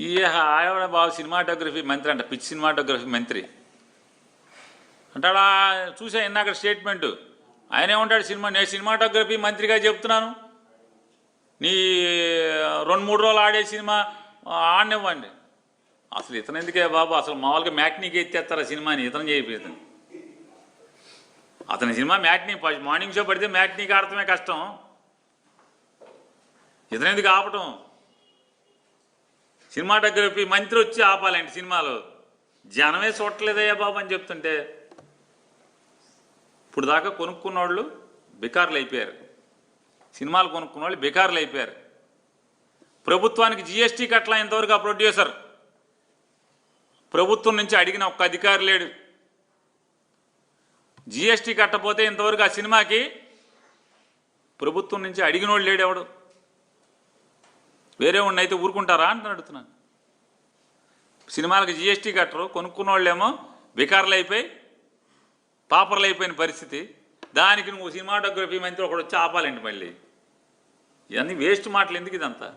ఈ ఆవిడ బాబు సినిమాటోగ్రఫీ మంత్రి అంట, పిచ్ సినిమాటోగ్రఫీ మంత్రి అంటాడా. చూసా ఇందాక స్టేట్మెంటు. ఆయన ఏమంటాడు, నేను సినిమాటోగ్రఫీ మంత్రిగా చెప్తున్నాను, నీ 2-3 రోజులు ఆడే సినిమా ఆడనివ్వండి. అసలు ఇతను ఎందుకే బాబు, అసలు మామూలుగా మ్యాట్నీకి ఎత్తేస్తారా సినిమాని, ఇతను చేయిపోతుంది. అతని సినిమా మ్యాట్నీ మార్నింగ్ షో పడితే మ్యాట్నీకి ఆడటమే కష్టం, ఇతను ఎందుకు ఆపటం. సినిమాటోగ్రఫీ మంత్రి వచ్చి ఆపాలండి సినిమాలు. జనమే చూడట్లేదయ్యా బాబు అని చెప్తుంటే, ఇప్పుడు దాకా కొనుక్కున్న వాళ్ళు బికార్లు అయిపోయారు, సినిమాలు కొనుక్కున్న వాళ్ళు బికార్లు అయిపోయారు. ప్రభుత్వానికి జిఎస్టీ కట్ల ఇంతవరకు ఆ ప్రొడ్యూసర్ ప్రభుత్వం నుంచి అడిగిన ఒక్క అధికారి లేడు. జిఎస్టీ కట్టపోతే ఇంతవరకు ఆ సినిమాకి ప్రభుత్వం నుంచి అడిగినోడు లేడు ఎవడు. వేరే వాడిని అయితే ఊరుకుంటారా అని అడుగుతున్నాను. సినిమాలకు జిఎస్టీ కట్టరు, కొనుక్కున్న వాళ్ళేమో బికార్లు అయిపోయి పాపర్లు అయిపోయిన పరిస్థితి. దానికి నువ్వు సినిమాటోగ్రఫీ మంత్రి ఒకడు వచ్చి ఆపాలండి. మళ్ళీ ఇవన్నీ వేస్ట్ మాటలు ఎందుకు ఇదంతా.